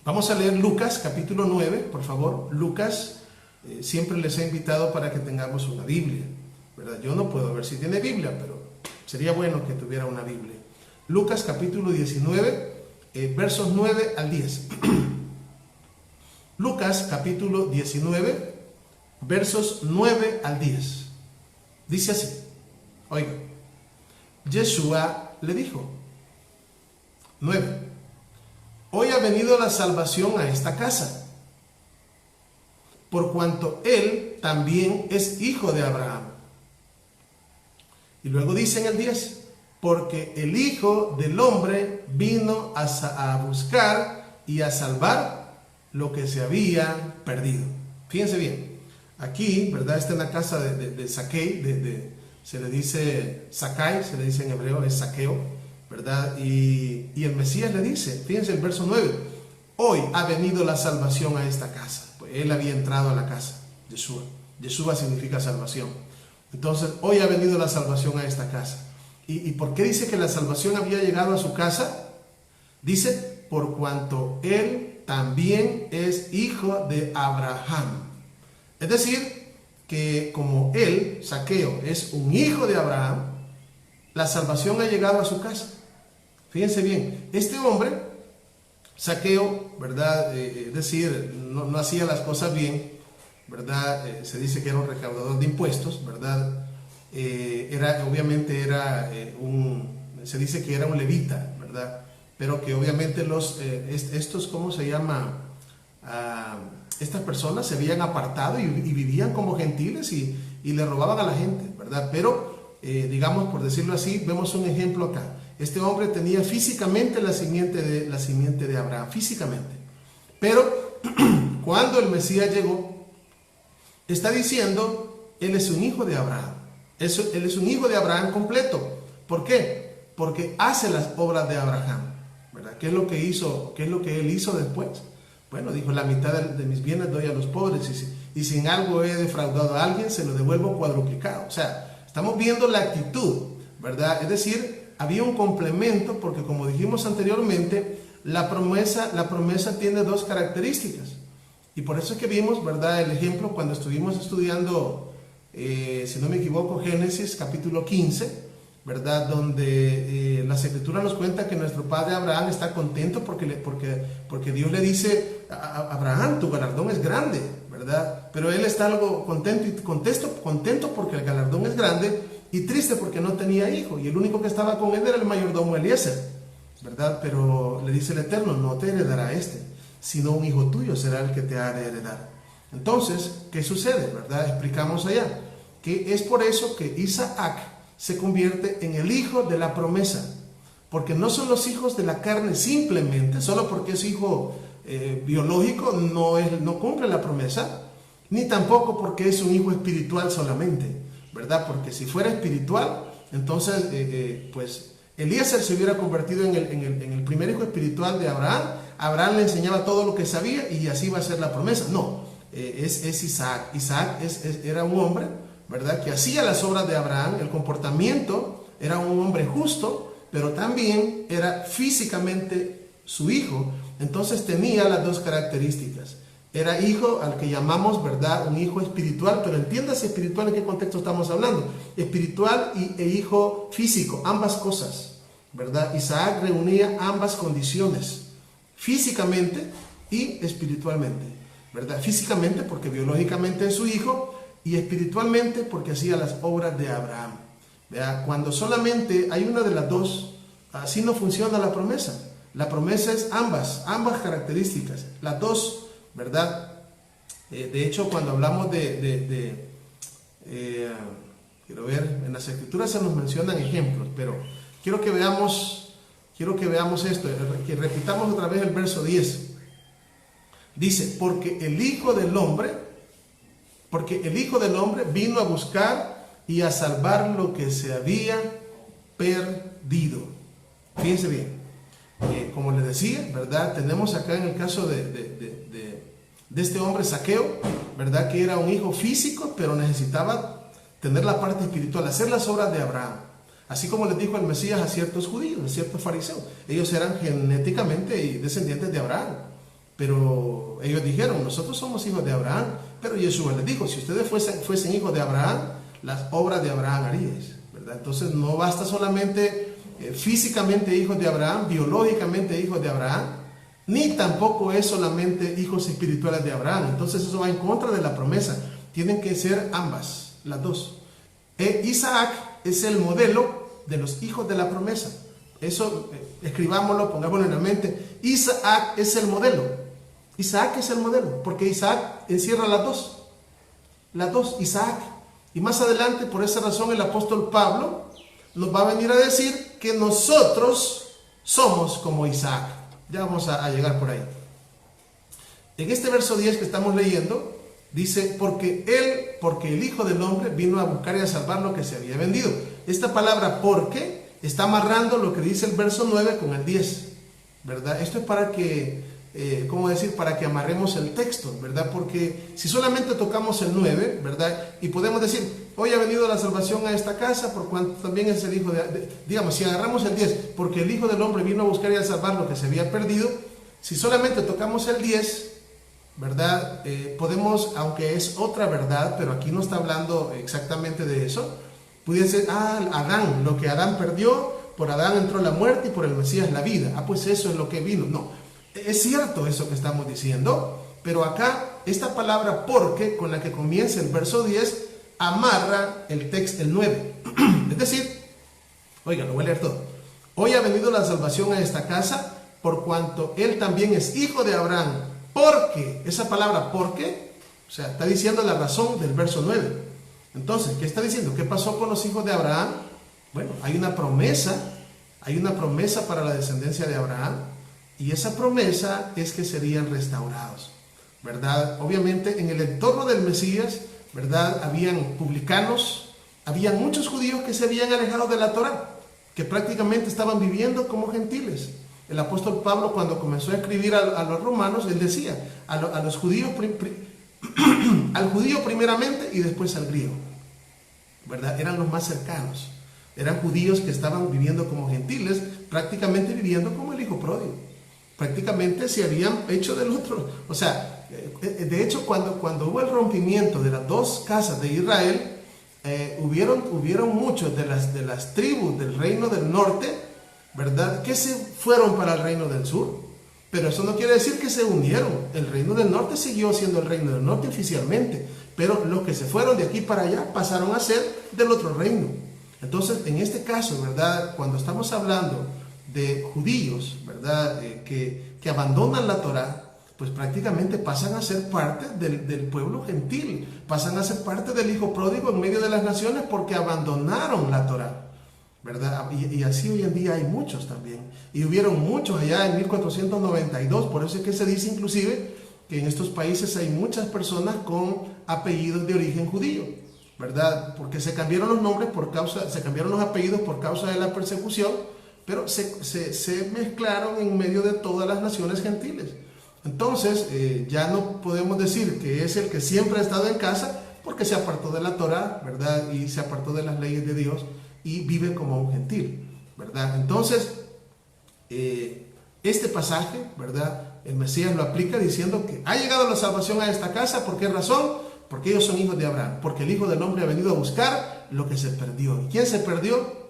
Vamos a leer Lucas capítulo 9, por favor. Lucas, siempre les he invitado para que tengamos una Biblia, ¿verdad? Yo no puedo ver si tiene Biblia, pero sería bueno que tuviera una Biblia. Lucas capítulo 19, versos 9 al 10. Lucas capítulo 19, versos 9 al 10. Dice así, oiga, Yeshua le dijo, 9. Hoy ha venido la salvación a esta casa, por cuanto él también es hijo de Abraham. Y luego dice en el 10, porque el Hijo del Hombre vino a buscar y a salvar lo que se había perdido. Fíjense bien, aquí, ¿verdad? Está en la casa de Zaquei, se le dice Zacai, se le dice en hebreo, es Zaqueo, ¿verdad? Y el Mesías le dice, fíjense el verso 9, hoy ha venido la salvación a esta casa. Pues él había entrado a la casa, Yeshua. Yeshua significa salvación. Entonces, hoy ha venido la salvación a esta casa. ¿Y por qué dice que la salvación había llegado a su casa? Dice, por cuanto él también es hijo de Abraham. Es decir, que como él, Zaqueo, es un hijo de Abraham, la salvación ha llegado a su casa. Fíjense bien, este hombre, Zaqueo, ¿verdad? Es decir, no hacía las cosas bien, ¿verdad? Se dice que era un recaudador de impuestos, ¿verdad? Obviamente se dice que era un levita, ¿verdad? Pero que obviamente estos, ¿cómo se llama? Estas personas se habían apartado y vivían como gentiles y le robaban a la gente, ¿verdad? Pero, digamos, por decirlo así, vemos un ejemplo acá. Este hombre tenía físicamente la simiente de Abraham, físicamente. Pero, cuando el Mesías llegó, está diciendo, él es un hijo de Abraham. Él es un hijo de Abraham completo. ¿Por qué? Porque hace las obras de Abraham, ¿verdad? ¿Qué es lo que hizo? ¿Qué es lo que él hizo después? Bueno, dijo, la mitad de mis bienes doy a los pobres y si en algo he defraudado a alguien, se lo devuelvo cuadruplicado. O sea, estamos viendo la actitud, ¿verdad? Es decir, había un complemento porque, como dijimos anteriormente, la promesa tiene dos características. Y por eso es que vimos, ¿verdad?, el ejemplo cuando estuvimos estudiando, si no me equivoco, Génesis capítulo 15, ¿verdad?, donde las escrituras nos cuenta que nuestro padre Abraham está contento porque Dios le dice a Abraham, tu galardón es grande, ¿verdad? Pero él está algo contento porque el galardón es grande y triste porque no tenía hijo, y el único que estaba con él era el mayordomo Eliezer, ¿verdad? Pero le dice el Eterno, no te heredará sino un hijo tuyo será el que te ha de heredar. Entonces, ¿qué sucede? ¿Verdad? Explicamos allá que es por eso que Isaac se convierte en el hijo de la promesa, porque no son los hijos de la carne simplemente, solo porque es hijo biológico no cumple la promesa, ni tampoco porque es un hijo espiritual solamente, ¿verdad? Porque si fuera espiritual, entonces pues Eliezer se hubiera convertido en el primer hijo espiritual de Abraham. Abraham le enseñaba todo lo que sabía y así va a ser la promesa. No, es Isaac. Isaac era un hombre, ¿verdad?, que hacía las obras de Abraham. El comportamiento, era un hombre justo, pero también era físicamente su hijo. Entonces tenía las dos características. Era hijo al que llamamos, ¿verdad?, un hijo espiritual, pero entiéndase espiritual en qué contexto estamos hablando. Espiritual e hijo físico, ambas cosas, ¿verdad? Isaac reunía ambas condiciones, físicamente y espiritualmente, ¿verdad? Físicamente porque biológicamente es su hijo, y espiritualmente porque hacía las obras de Abraham, ¿verdad? Cuando solamente hay una de las dos, así no funciona la promesa. La promesa es ambas características, las dos, ¿verdad? De hecho, cuando hablamos quiero ver, en las escrituras se nos mencionan ejemplos, pero quiero que veamos esto, que repitamos otra vez el verso 10. Dice, porque el Hijo del Hombre vino a buscar y a salvar lo que se había perdido. Fíjense bien, como les decía, ¿verdad? Tenemos acá en el caso de este hombre Zaqueo, ¿verdad?, que era un hijo físico, pero necesitaba tener la parte espiritual, hacer las obras de Abraham. Así como les dijo el Mesías a ciertos judíos, a ciertos fariseos. Ellos eran genéticamente descendientes de Abraham. Pero ellos dijeron, nosotros somos hijos de Abraham. Pero Yeshua les dijo, si ustedes fuesen hijos de Abraham, las obras de Abraham haríais, ¿verdad? Entonces no basta solamente físicamente hijos de Abraham, biológicamente hijos de Abraham, ni tampoco es solamente hijos espirituales de Abraham. Entonces eso va en contra de la promesa. Tienen que ser ambas, las dos. Isaac es el modelo de los hijos de la promesa. Eso escribámoslo, pongámoslo en la mente. Isaac es el modelo. Isaac es el modelo, porque Isaac encierra las dos, Isaac. Y más adelante, por esa razón, el apóstol Pablo nos va a venir a decir que nosotros somos como Isaac. Ya vamos a llegar por ahí. En este verso 10 que estamos leyendo, dice, porque el Hijo del Hombre vino a buscar y a salvar lo que se había vendido. Esta palabra porque está amarrando lo que dice el verso 9 con el 10, ¿verdad? Esto es para que, para que amarremos el texto, ¿verdad? Porque si solamente tocamos el 9, ¿verdad? Y podemos decir, hoy ha venido la salvación a esta casa, por cuanto también es el Hijo digamos, si agarramos el 10, porque el Hijo del Hombre vino a buscar y a salvar lo que se había perdido, si solamente tocamos el 10, ¿verdad? Podemos, aunque es otra verdad, pero aquí no está hablando exactamente de eso, pudiera ser, Adán, lo que Adán perdió, por Adán entró la muerte y por el Mesías la vida. Pues eso es lo que vino. No, es cierto eso que estamos diciendo, pero acá esta palabra porque, con la que comienza el verso 10, amarra el texto, el 9. Es decir, oiga, lo voy a leer todo. Hoy ha venido la salvación a esta casa, por cuanto él también es hijo de Abraham. Porque, esa palabra porque, o sea, está diciendo la razón del verso 9. Entonces, ¿qué está diciendo? ¿Qué pasó con los hijos de Abraham? Bueno, hay una promesa para la descendencia de Abraham, y esa promesa es que serían restaurados, ¿verdad? Obviamente, en el entorno del Mesías, ¿verdad? Habían publicanos, habían muchos judíos que se habían alejado de la Torá, que prácticamente estaban viviendo como gentiles. El apóstol Pablo, cuando comenzó a escribir a los romanos, él decía, a los judíos, al judío primeramente y después al griego, ¿verdad? Eran los más cercanos. Eran judíos que estaban viviendo como gentiles, prácticamente viviendo como el hijo pródigo. Prácticamente se habían hecho del otro. O sea, de hecho, cuando hubo el rompimiento de las dos casas de Israel, hubieron muchos de las tribus del reino del norte, ¿verdad?, que se fueron para el reino del sur. Pero eso no quiere decir que se unieron. El reino del norte siguió siendo el reino del norte oficialmente, pero los que se fueron de aquí para allá pasaron a ser del otro reino. Entonces, en este caso, ¿verdad?, cuando estamos hablando de judíos, ¿verdad?, que abandonan la Torá, pues prácticamente pasan a ser parte del pueblo gentil, pasan a ser parte del hijo pródigo en medio de las naciones porque abandonaron la Torá, ¿verdad? Y así hoy en día hay muchos también. Y hubieron muchos allá en 1492, por eso es que se dice inclusive que en estos países hay muchas personas con apellidos de origen judío, ¿verdad? Porque se cambiaron los nombres se cambiaron los apellidos por causa de la persecución, pero se mezclaron en medio de todas las naciones gentiles. Entonces, ya no podemos decir que es el que siempre ha estado en casa, porque se apartó de la Torá, ¿verdad? Y se apartó de las leyes de Dios y vive como un gentil, ¿verdad? Entonces, este pasaje, ¿verdad?, el Mesías lo aplica diciendo que ha llegado la salvación a esta casa. ¿Por qué razón? Porque ellos son hijos de Abraham, porque el Hijo del Hombre ha venido a buscar lo que se perdió. ¿Y quién se perdió?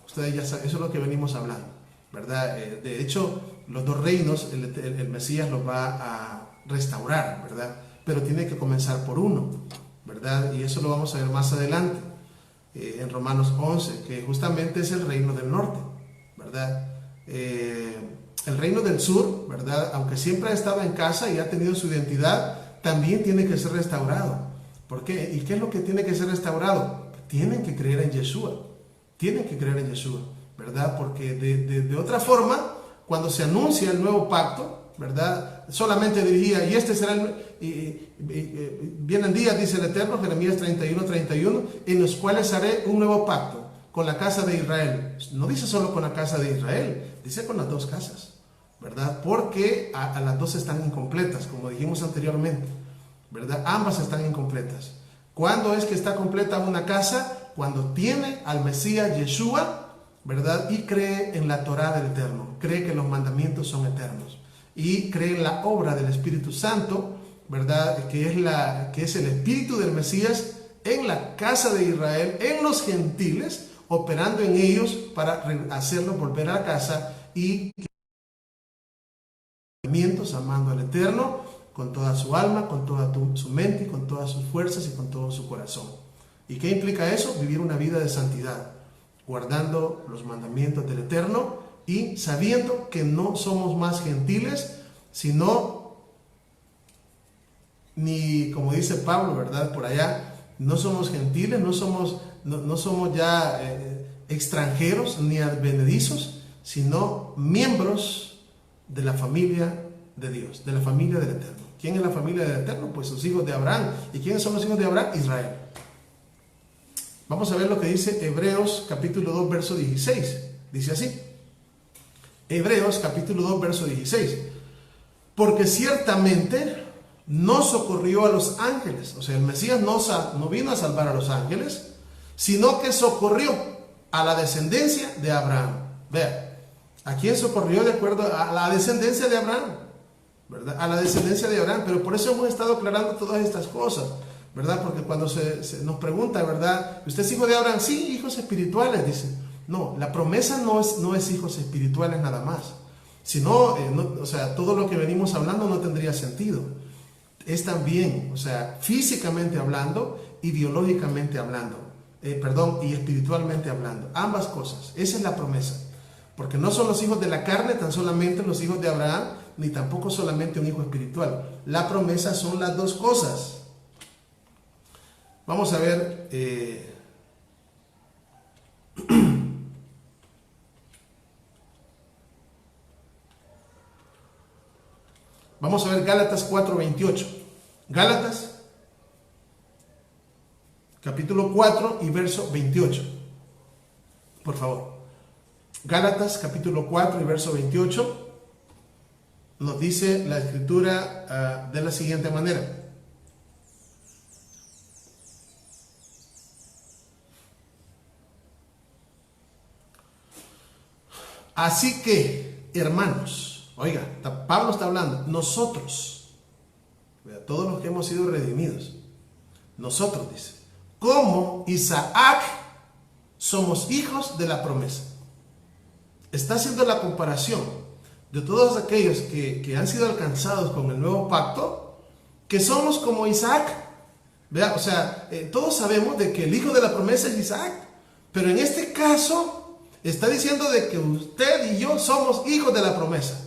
Ustedes ya saben, eso es lo que venimos hablando, ¿verdad? De hecho, los dos reinos, el Mesías los va a restaurar, ¿verdad? Pero tiene que comenzar por uno, ¿verdad? Y eso lo vamos a ver más adelante, en Romanos 11, que justamente es el reino del norte, ¿verdad? El reino del sur, ¿verdad?, aunque siempre ha estado en casa y ha tenido su identidad, también tiene que ser restaurado. ¿Por qué? ¿Y qué es lo que tiene que ser restaurado? Tienen que creer en Yeshua. Tienen que creer en Yeshua, ¿verdad? Porque de otra forma, cuando se anuncia el nuevo pacto, ¿verdad?, solamente diría, y este será vienen días, dice el Eterno, Jeremías 31:31, en los cuales haré un nuevo pacto con la casa de Israel. No dice solo con la casa de Israel, dice con las dos casas, ¿verdad? Porque a las dos están incompletas, como dijimos anteriormente, ¿verdad? Ambas están incompletas. ¿Cuándo es que está completa una casa? Cuando tiene al Mesías Yeshua, ¿verdad?, y cree en la Torá del Eterno, cree que los mandamientos son eternos. y cree en la obra del Espíritu Santo, ¿verdad? Que es el Espíritu del Mesías en la casa de Israel, en los gentiles, operando en ellos para hacerlos volver a casa y amando al Eterno con toda su alma, con toda su mente, con todas sus fuerzas y con todo su corazón. ¿Y qué implica eso? Vivir una vida de santidad, guardando los mandamientos del Eterno y sabiendo que no somos más gentiles, sino, ni como dice Pablo, ¿verdad? Por allá, no somos gentiles, no somos ya extranjeros ni advenedizos, sino miembros de la familia de Dios, de la familia del Eterno. ¿Quién es la familia del Eterno? Pues los hijos de Abraham. ¿Y quiénes son los hijos de Abraham? Israel. Vamos a ver lo que dice Hebreos capítulo 2, verso 16. Dice así. Hebreos capítulo 2, verso 16. Porque ciertamente no socorrió a los ángeles. O sea, el Mesías no vino a salvar a los ángeles, sino que socorrió a la descendencia de Abraham. Vean. ¿A quién socorrió? De acuerdo a la descendencia de Abraham, ¿verdad? A la descendencia de Abraham. Pero por eso hemos estado aclarando todas estas cosas, ¿verdad? Porque cuando se nos pregunta, ¿verdad? ¿Usted es hijo de Abraham? Sí, hijos espirituales, dice. No, la promesa no es hijos espirituales nada más. Sino, o sea, todo lo que venimos hablando no tendría sentido. Es también, o sea, físicamente hablando y biológicamente hablando. Y espiritualmente hablando. Ambas cosas. Esa es la promesa. Porque no son los hijos de la carne, tan solamente los hijos de Abraham, ni tampoco solamente un hijo espiritual. La promesa son las dos cosas. Vamos a ver. Vamos a ver Gálatas 4:28. Gálatas, capítulo 4 y verso 28. Por favor. Gálatas capítulo 4 y verso 28 nos dice la escritura de la siguiente manera. Así que, hermanos, oiga, Pablo está hablando, nosotros, todos los que hemos sido redimidos, nosotros, dice, como Isaac, somos hijos de la promesa. Está haciendo la comparación de todos aquellos que han sido alcanzados con el nuevo pacto, que somos como Isaac. ¿Vea? O sea, todos sabemos de que el hijo de la promesa es Isaac, pero en este caso está diciendo de que usted y yo somos hijos de la promesa.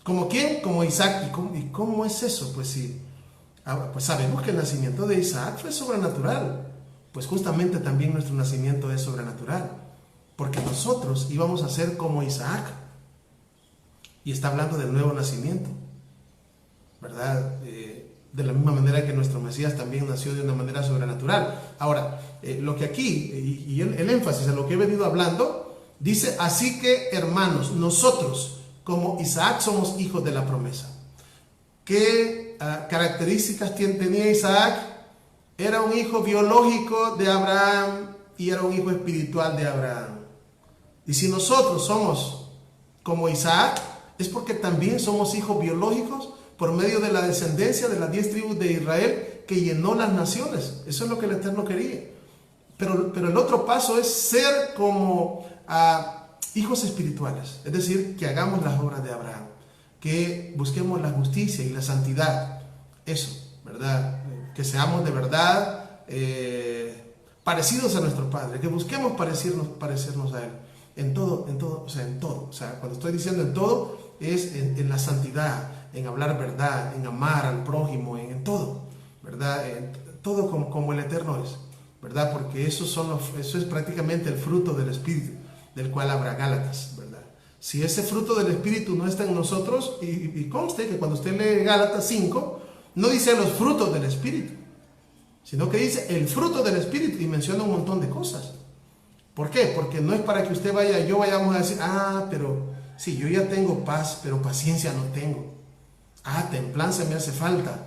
¿Como quién? Como Isaac. ¿Y cómo es eso? Pues sí, pues sabemos que el nacimiento de Isaac fue sobrenatural. Pues justamente también nuestro nacimiento es sobrenatural. Porque nosotros íbamos a ser como Isaac. Y está hablando del nuevo nacimiento, ¿verdad? De la misma manera que nuestro Mesías también nació de una manera sobrenatural. Ahora, lo que aquí, y el énfasis en lo que he venido hablando, dice, así que hermanos, nosotros como Isaac somos hijos de la promesa. ¿Qué características tenía Isaac? Era un hijo biológico de Abraham y era un hijo espiritual de Abraham. Y si nosotros somos como Isaac, es porque también somos hijos biológicos por medio de la descendencia de las 10 tribus de Israel que llenó las naciones. Eso es lo que el Eterno quería. Pero el otro paso es ser como hijos espirituales. Es decir, que hagamos las obras de Abraham. Que busquemos la justicia y la santidad. Eso, ¿verdad? Que seamos de verdad parecidos a nuestro Padre. Que busquemos parecernos a Él. En todo, o sea, en todo. O sea, cuando estoy diciendo en todo, es en la santidad, en hablar verdad, en amar al prójimo, en todo, ¿verdad? En todo como el Eterno es, ¿verdad? Porque eso es prácticamente el fruto del Espíritu, del cual habla Gálatas, ¿verdad? Si ese fruto del Espíritu no está en nosotros, y conste que cuando usted lee Gálatas 5, no dice los frutos del Espíritu, sino que dice el fruto del Espíritu y menciona un montón de cosas. ¿Por qué? Porque no es para que usted vayamos a decir, pero sí, yo ya tengo paz, pero paciencia no tengo. Templanza me hace falta,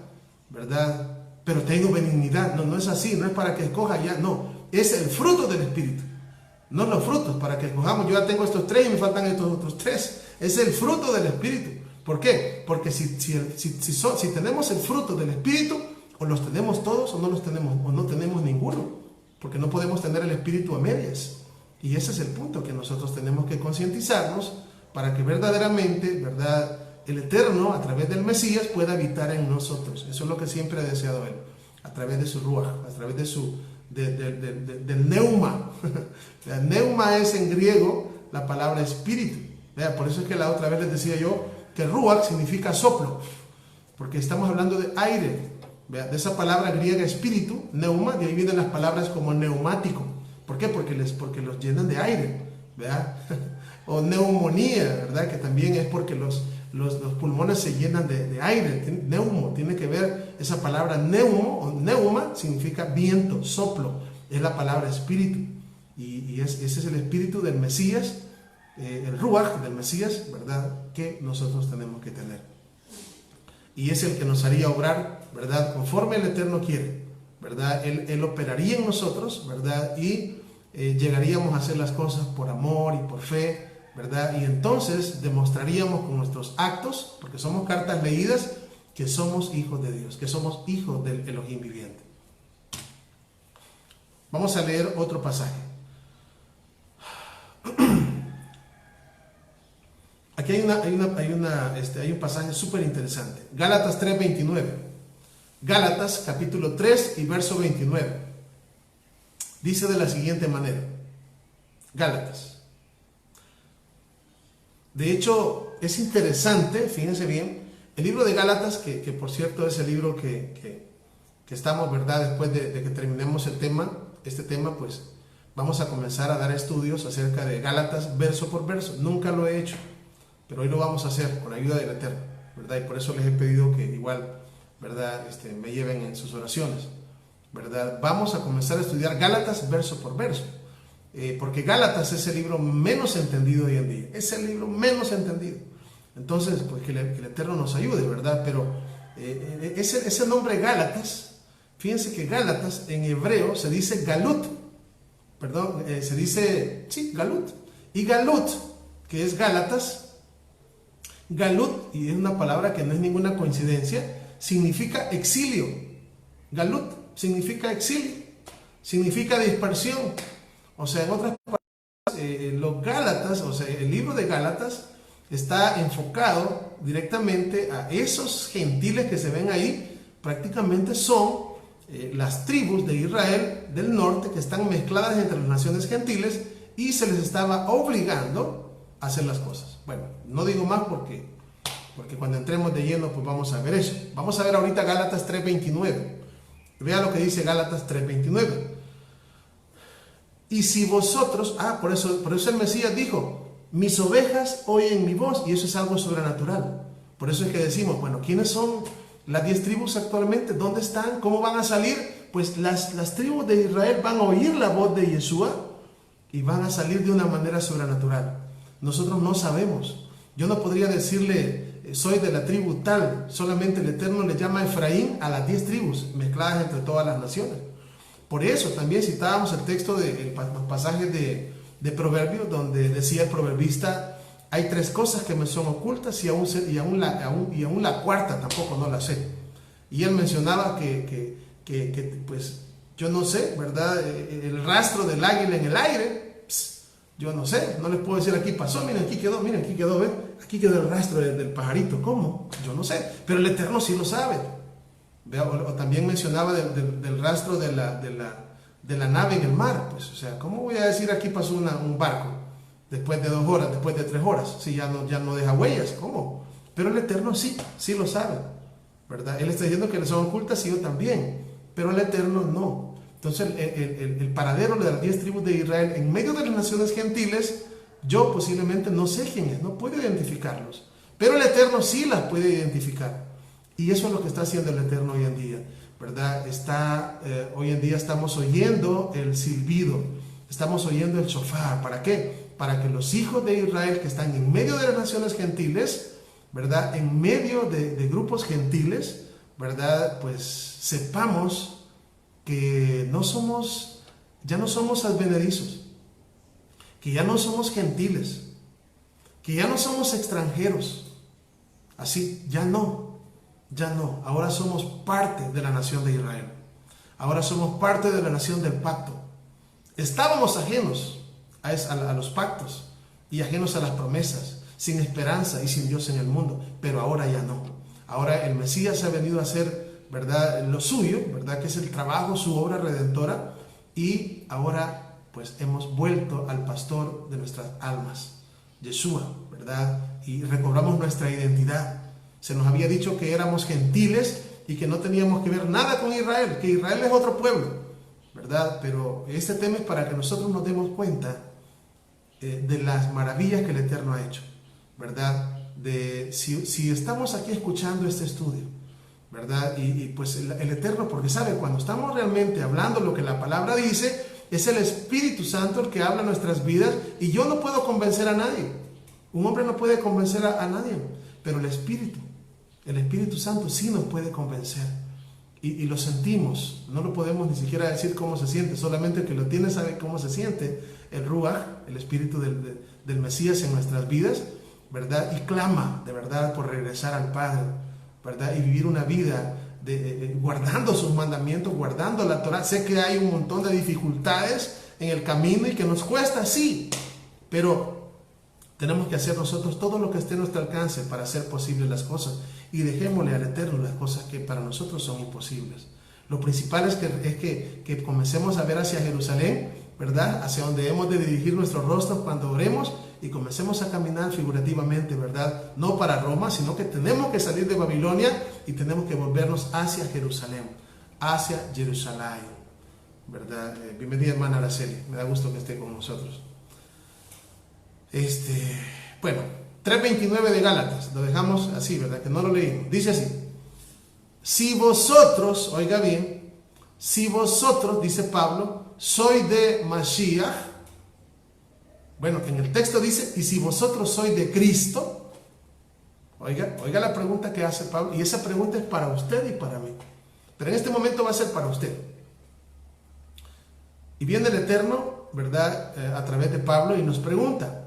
¿verdad? Pero tengo benignidad. No es así, no es para que escoja ya, no. Es el fruto del Espíritu. No los frutos, para que escojamos, yo ya tengo estos 3 y me faltan estos otros 3. Es el fruto del Espíritu, ¿Por qué? Porque si tenemos el fruto del Espíritu, o los tenemos todos o no los tenemos, o no tenemos ninguno, porque no podemos tener el Espíritu a medias. Y ese es el punto que nosotros tenemos que concientizarnos para que verdaderamente, ¿verdad?, el Eterno, a través del Mesías, pueda habitar en nosotros. Eso es lo que siempre ha deseado Él, a través de su Ruach, a través del Neuma. Neuma es en griego la palabra espíritu. Por eso es que la otra vez les decía yo que Ruach significa soplo, porque estamos hablando de aire. De esa palabra griega espíritu, neuma, de ahí vienen las palabras como neumático. ¿Por qué? Porque los llenan de aire, ¿verdad? O neumonía, ¿verdad? Que también es porque los pulmones se llenan de aire. Neumo, tiene que ver esa palabra neumo o neuma, significa viento, soplo. Es la palabra espíritu. Y ese es el espíritu del Mesías, el Ruach del Mesías, ¿verdad? Que nosotros tenemos que tener. Y es el que nos haría obrar, ¿verdad?, conforme el Eterno quiere, ¿verdad? Él operaría en nosotros, ¿verdad? Y llegaríamos a hacer las cosas por amor y por fe, ¿verdad? Y entonces demostraríamos con nuestros actos, porque somos cartas leídas, que somos hijos de Dios, que somos hijos del Elohim viviente. Vamos a leer otro pasaje. Aquí hay un pasaje súper interesante. Gálatas 3:29. Gálatas capítulo 3 y verso 29. Dice de la siguiente manera. Gálatas. De hecho, es interesante, fíjense bien, el libro de Gálatas, que por cierto es el libro que estamos, ¿verdad? Después de que terminemos este tema, pues vamos a comenzar a dar estudios acerca de Gálatas verso por verso. Nunca lo he hecho, pero hoy lo vamos a hacer con la ayuda del Eterno, ¿verdad? Y por eso les he pedido que igual, ¿verdad?, me lleven en sus oraciones, ¿verdad? Vamos a comenzar a estudiar Gálatas verso por verso, porque Gálatas es el libro menos entendido hoy en día, es el libro menos entendido. Entonces, pues que el Eterno nos ayude, ¿verdad? Pero ese nombre Gálatas, fíjense que Gálatas en hebreo se dice Galut, perdón, se dice, sí, Galut, y Galut, que es Gálatas, Galut, y es una palabra que no es ninguna coincidencia, significa exilio. Galut significa exilio, significa dispersión. O sea, en otras palabras, los Gálatas, o sea, el libro de Gálatas está enfocado directamente a esos gentiles que se ven ahí. Prácticamente son las tribus de Israel del norte que están mezcladas entre las naciones gentiles y se les estaba obligando a hacer las cosas. Bueno, no digo más porque cuando entremos de lleno pues vamos a ver eso. Vamos a ver ahorita Gálatas 3:29. Vea lo que dice Gálatas 3:29. Y si vosotros, por eso el Mesías dijo, mis ovejas oyen mi voz, y eso es algo sobrenatural. Por eso es que decimos, bueno, ¿quiénes son las 10 tribus actualmente? ¿Dónde están? ¿Cómo van a salir? Pues las tribus de Israel van a oír la voz de Yeshua y van a salir de una manera sobrenatural. Nosotros no sabemos. Yo no podría decirle, soy de la tribu tal. Solamente el Eterno le llama a Efraín a las 10 tribus mezcladas entre todas las naciones. Por eso también citábamos el texto de los pasajes de Proverbios, donde decía el proverbista, hay 3 cosas que me son ocultas y aún la cuarta tampoco no la sé. Y él mencionaba que pues yo no sé, ¿verdad? El rastro del águila en el aire, yo no sé, no les puedo decir aquí pasó, miren aquí quedó, ¿ven? Aquí quedó el rastro del pajarito, ¿cómo? Yo no sé, pero el Eterno sí lo sabe. O también mencionaba del rastro de la nave en el mar, pues, o sea, ¿cómo voy a decir aquí pasó un barco después de 2 horas, después de 3 horas, si ya no deja huellas? ¿Cómo? Pero el Eterno sí lo sabe, ¿verdad? Él está diciendo que le son ocultas y yo también, pero el Eterno no. Entonces el paradero de las 10 tribus de Israel en medio de las naciones gentiles, yo posiblemente no sé quién es, no puedo identificarlos, pero el Eterno sí las puede identificar. Y eso es lo que está haciendo el Eterno hoy en día, ¿verdad? Hoy en día estamos oyendo el silbido, estamos oyendo el shofar. ¿Para qué? Para que los hijos de Israel que están en medio de las naciones gentiles, ¿verdad?, en medio de grupos gentiles, ¿verdad?, pues sepamos que ya no somos advenedizos, que ya no somos gentiles, que ya no somos extranjeros, Así, ya no, ahora somos parte de la nación de Israel, ahora somos parte de la nación del pacto. Estábamos ajenos a los pactos y ajenos a las promesas, sin esperanza y sin Dios en el mundo, pero ahora ya no. Ahora el Mesías ha venido a hacer, ¿verdad?, lo suyo, ¿verdad?, que es el trabajo, su obra redentora, y ahora pues hemos vuelto al pastor de nuestras almas, Yeshua, ¿verdad?, y recobramos nuestra identidad. Se nos había dicho que éramos gentiles y que no teníamos que ver nada con Israel, que Israel es otro pueblo, ¿verdad? Pero este tema es para que nosotros nos demos cuenta de las maravillas que el Eterno ha hecho, ¿verdad? Si estamos aquí escuchando este estudio, ¿verdad? Y pues el Eterno, porque sabe, cuando estamos realmente hablando lo que la palabra dice, es el Espíritu Santo el que habla en nuestras vidas, y yo no puedo convencer a nadie. Un hombre no puede convencer a nadie, pero el Espíritu Santo sí nos puede convencer. Y lo sentimos, no lo podemos ni siquiera decir cómo se siente, solamente el que lo tiene sabe cómo se siente el Ruach, el Espíritu del Mesías en nuestras vidas, ¿verdad? Y clama de verdad por regresar al Padre, ¿verdad? Y vivir una vida guardando sus mandamientos, guardando la Torah. Sé que hay un montón de dificultades en el camino y que nos cuesta, sí, pero tenemos que hacer nosotros todo lo que esté a nuestro alcance para hacer posibles las cosas, y dejémosle al Eterno las cosas que para nosotros son imposibles. Lo principal es que comencemos a ver hacia Jerusalén, ¿verdad?, hacia donde hemos de dirigir nuestros rostros cuando oremos, y comencemos a caminar figurativamente, ¿verdad?, no para Roma, sino que tenemos que salir de Babilonia y tenemos que volvernos hacia Jerusalén, hacia Jerusalén, ¿verdad? Bienvenida, hermana Araceli, me da gusto que esté con nosotros. Bueno, 3:29 de Gálatas, lo dejamos así, ¿verdad?, que no lo leímos. Dice así: si vosotros, oiga bien, si vosotros, dice Pablo, sois de Mashiach, bueno, en el texto dice, y si vosotros sois de Cristo, oiga la pregunta que hace Pablo, y esa pregunta es para usted y para mí, pero en este momento va a ser para usted. Y viene el Eterno, ¿verdad?, a través de Pablo, y nos pregunta: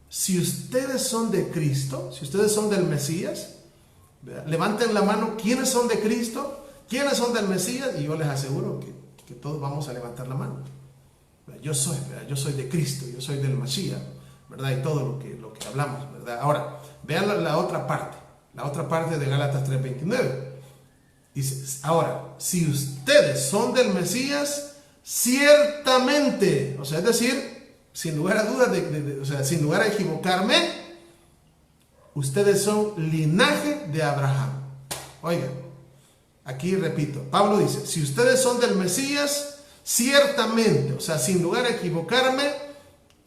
si ustedes son de Cristo, si ustedes son del Mesías, ¿verdad?, levanten la mano, ¿quiénes son de Cristo? ¿Quiénes son del Mesías? Y yo les aseguro que todos vamos a levantar la mano. Yo soy de Cristo, yo soy del Mashiach, ¿verdad? Y todo lo que hablamos, ¿verdad? Ahora, vean la otra parte de Gálatas 3:29. Dice, ahora, si ustedes son del Mesías, ciertamente, o sea, es decir, sin lugar a dudas, o sea, sin lugar a equivocarme, ustedes son linaje de Abraham. Oigan, aquí repito, Pablo dice, si ustedes son del Mesías, ciertamente, o sea, sin lugar a equivocarme,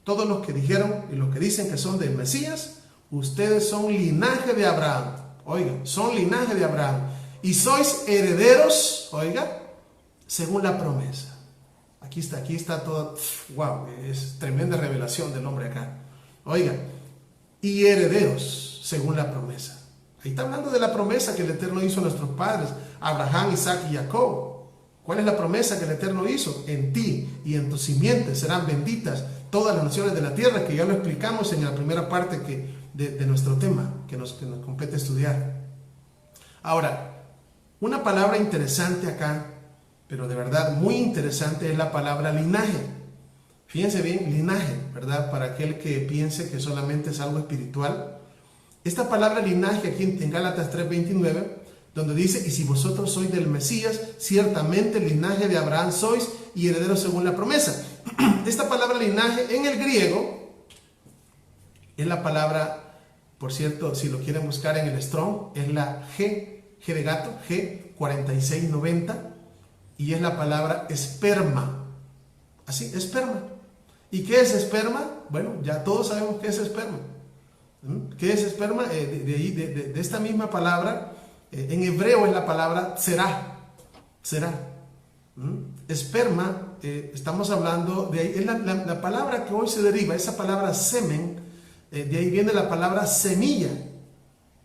todos los que dijeron y los que dicen que son del Mesías, ustedes son linaje de Abraham. Oigan, son linaje de Abraham. Y sois herederos, oiga, según la promesa. Aquí está todo, wow, es tremenda revelación del hombre acá. Oiga, y herederos según la promesa. Ahí está hablando de la promesa que el Eterno hizo a nuestros padres, Abraham, Isaac y Jacob. ¿Cuál es la promesa que el Eterno hizo? En ti y en tu simiente serán benditas todas las naciones de la tierra, que ya lo explicamos en la primera parte de nuestro tema, que nos compete estudiar. Ahora, una palabra interesante acá, pero de verdad muy interesante, es la palabra linaje. Fíjense bien, linaje, ¿verdad? Para aquel que piense que solamente es algo espiritual. Esta palabra linaje aquí en Gálatas 3:29, donde dice, y si vosotros sois del Mesías, ciertamente linaje de Abraham sois y herederos según la promesa. Esta palabra linaje en el griego es la palabra, por cierto, si lo quieren buscar en el Strong, es la G de gato, G4690, y es la palabra esperma. Así, esperma. ¿Y qué es esperma? Bueno, ya todos sabemos qué es esperma. ¿Qué es esperma? De esta misma palabra, en hebreo es la palabra será. Esperma, estamos hablando, de ahí, es la palabra que hoy se deriva, esa palabra semen, de ahí viene la palabra semilla.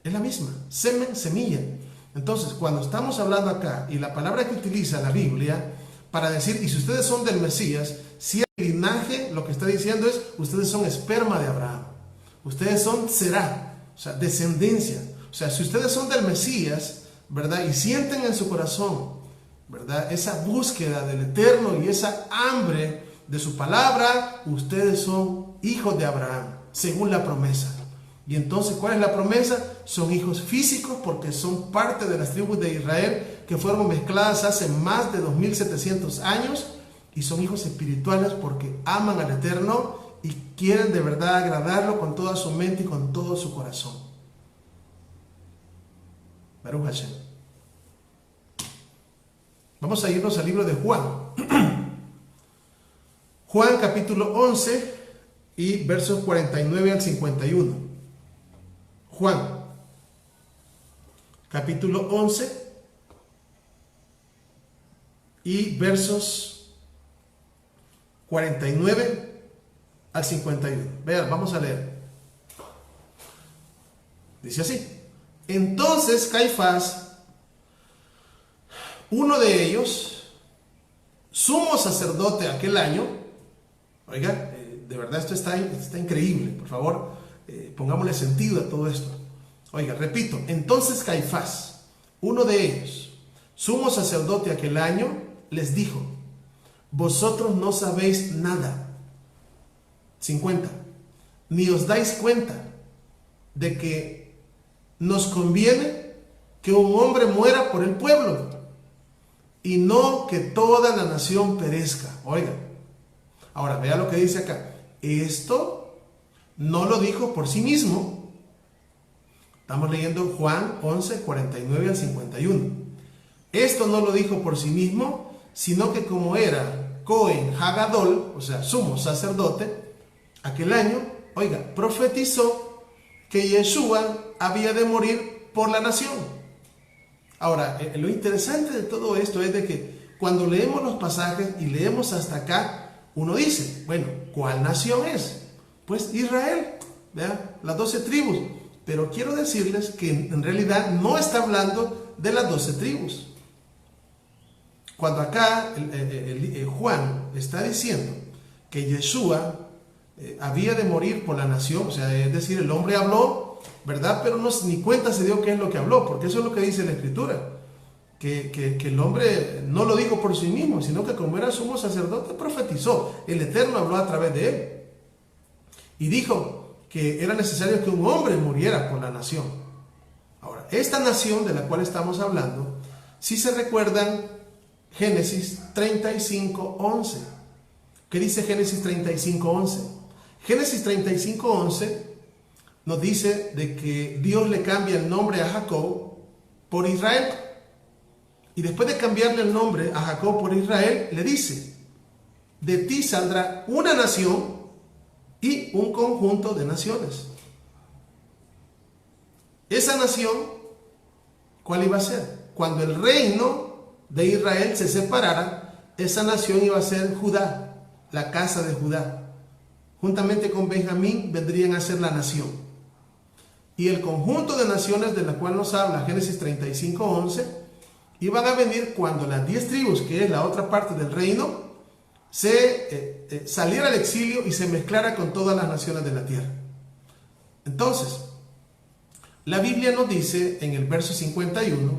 Es la misma, semen, semilla. Entonces, cuando estamos hablando acá, y la palabra que utiliza la Biblia para decir, y si ustedes son del Mesías, si el linaje, lo que está diciendo es, ustedes son esperma de Abraham. Ustedes son será. o sea, descendencia. O sea, si ustedes son del Mesías, ¿verdad? Y sienten en su corazón, ¿verdad? Esa búsqueda del Eterno y esa hambre de su palabra, ustedes son hijos de Abraham, según la promesa. Y entonces, ¿cuál es la promesa? Son hijos físicos porque son parte de las tribus de Israel que fueron mezcladas hace más de 2700 años, y son hijos espirituales porque aman al Eterno y quieren de verdad agradarlo con toda su mente y con todo su corazón. Baruch Hashem. Vamos a irnos al libro de Juan. Juan capítulo 11 y versos 49 al 51. Juan capítulo 11 y versos 49 al 51. Vean, vamos a leer. Dice así: entonces Caifás, uno de ellos, sumo sacerdote aquel año. Oiga, de verdad esto está increíble. Por favor, pongámosle sentido a todo esto. Oiga, repito, entonces Caifás, uno de ellos, sumo sacerdote aquel año, les dijo: vosotros no sabéis nada. 50. Ni os dais cuenta de que nos conviene que un hombre muera por el pueblo y no que toda la nación perezca. Oiga, ahora vea lo que dice acá. Esto no lo dijo por sí mismo. Estamos leyendo Juan 11, 49 al 51. Esto no lo dijo por sí mismo, sino que como era Cohen Hagadol, o sea, sumo sacerdote, aquel año, oiga, profetizó que Yeshua había de morir por la nación. Ahora, lo interesante de todo esto es de que cuando leemos los pasajes y leemos hasta acá, uno dice, bueno, ¿cuál nación es? Pues Israel, ¿verdad? Las 12 tribus. Pero quiero decirles que en realidad no está hablando de las 12 tribus. Cuando acá Juan está diciendo que Yeshua había de morir por la nación, o sea, es decir, el hombre habló, ¿verdad? Pero ni cuenta se dio qué es lo que habló, porque eso es lo que dice la Escritura, que el hombre no lo dijo por sí mismo, sino que como era sumo sacerdote, profetizó. El Eterno habló a través de él y dijo que era necesario que un hombre muriera por la nación. Ahora, esta nación de la cual estamos hablando, si se recuerdan, Génesis 35:11. ¿Qué dice Génesis 35:11? Génesis 35:11 nos dice de que Dios le cambia el nombre a Jacob por Israel. Y después de cambiarle el nombre a Jacob por Israel, le dice: de ti saldrá una nación y un conjunto de naciones. Esa nación, ¿cuál iba a ser? Cuando el reino de Israel se separara, esa nación iba a ser Judá, la casa de Judá. Juntamente con Benjamín vendrían a ser la nación. Y el conjunto de naciones de la cual nos habla Génesis 35:11 iban a venir cuando las 10 tribus, que es la otra parte del reino, se saliera al exilio y se mezclara con todas las naciones de la tierra. Entonces, la Biblia nos dice en el verso 51,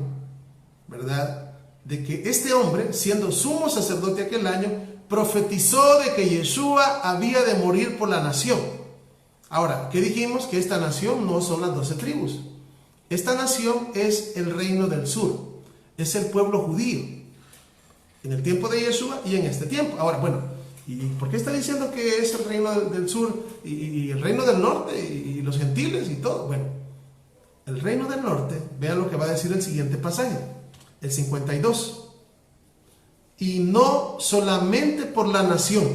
¿verdad?, de que este hombre, siendo sumo sacerdote aquel año, profetizó de que Yeshua había de morir por la nación. Ahora, ¿qué dijimos? Que esta nación no son las 12 tribus. Esta nación es el reino del sur, es el pueblo judío, en el tiempo de Yeshua y en este tiempo. Ahora, bueno, ¿y por qué está diciendo que es el reino del sur y el reino del norte y los gentiles y todo? Bueno, el reino del norte, vean lo que va a decir el siguiente pasaje, el 52. Y no solamente por la nación.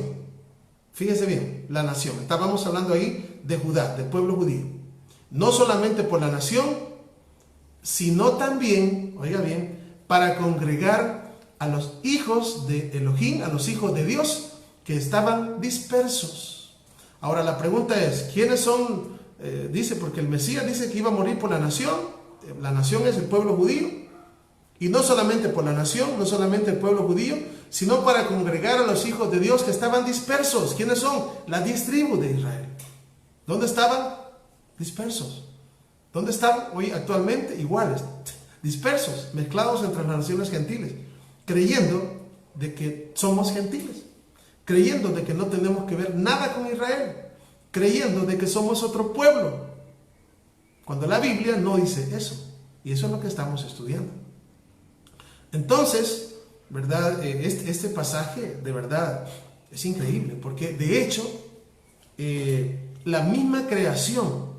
Fíjese bien, la nación. Estábamos hablando ahí de Judá, del pueblo judío. No solamente por la nación, sino también, oiga bien, para congregar a los hijos de Elohim, a los hijos de Dios que estaban dispersos. Ahora la pregunta es, ¿quiénes son? Dice, porque el Mesías dice que iba a morir por la nación. La nación es el pueblo judío. Y no solamente por la nación, no solamente el pueblo judío, sino para congregar a los hijos de Dios que estaban dispersos. ¿Quiénes son? Las 10 tribus de Israel. ¿Dónde estaban? Dispersos. ¿Dónde están hoy actualmente? Iguales, dispersos, mezclados entre las naciones gentiles, creyendo de que somos gentiles, creyendo de que no tenemos que ver nada con Israel, creyendo de que somos otro pueblo, cuando la Biblia no dice eso. Y eso es lo que estamos estudiando. Entonces, ¿verdad? Este pasaje de verdad es increíble, porque de hecho, la misma creación,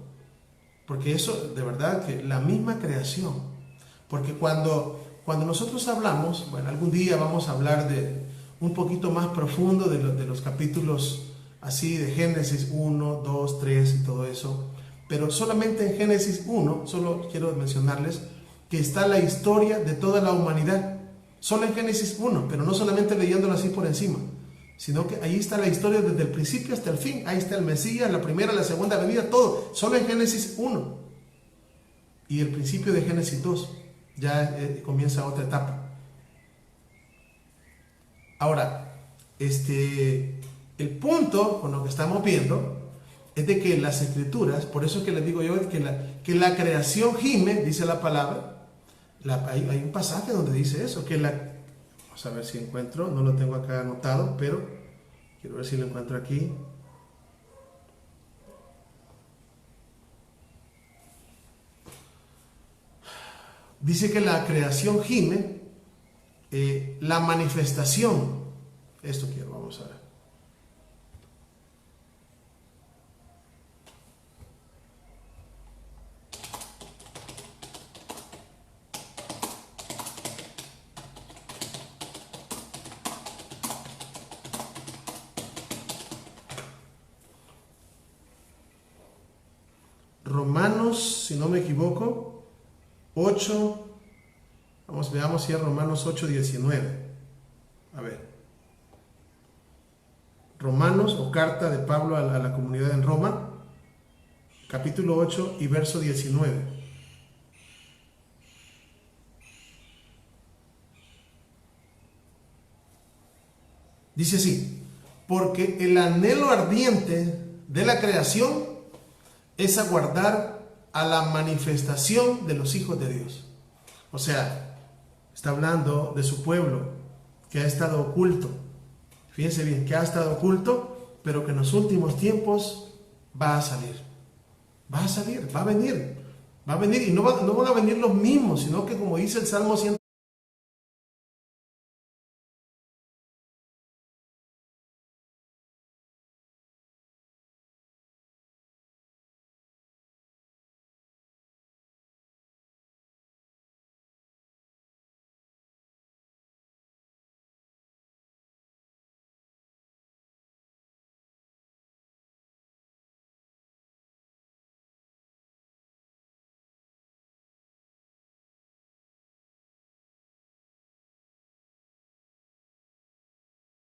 porque eso de verdad que la misma creación, porque cuando nosotros hablamos, bueno, algún día vamos a hablar de un poquito más profundo de los capítulos así de Génesis 1, 2, 3 y todo eso, pero solamente en Génesis 1, solo quiero mencionarles que está la historia de toda la humanidad, solo en Génesis 1, pero no solamente leyéndolo así por encima, sino que ahí está la historia desde el principio hasta el fin. Ahí está el Mesías, la primera, la segunda venida, todo, solo en Génesis 1. Y el principio de Génesis 2, ya comienza otra etapa. Ahora, el punto con lo que estamos viendo es de que las escrituras, por eso es que les digo yo que la creación gime, dice la palabra. Hay un pasaje donde dice eso, vamos a ver si encuentro, no lo tengo acá anotado, pero quiero ver si lo encuentro aquí. Dice que la creación gime, la manifestación, esto quiero, vamos a ver. Romanos, si no me equivoco, 8, veamos si es Romanos 8, 19. A ver. Romanos, o carta de Pablo a la comunidad en Roma, capítulo 8 y verso 19. Dice así: porque el anhelo ardiente de la creación es aguardar a la manifestación de los hijos de Dios. O sea, está hablando de su pueblo que ha estado oculto. Fíjense bien, que ha estado oculto, pero que en los últimos tiempos va a salir. Va a salir, va a venir y no van a venir los mismos, sino que como dice el Salmo 100.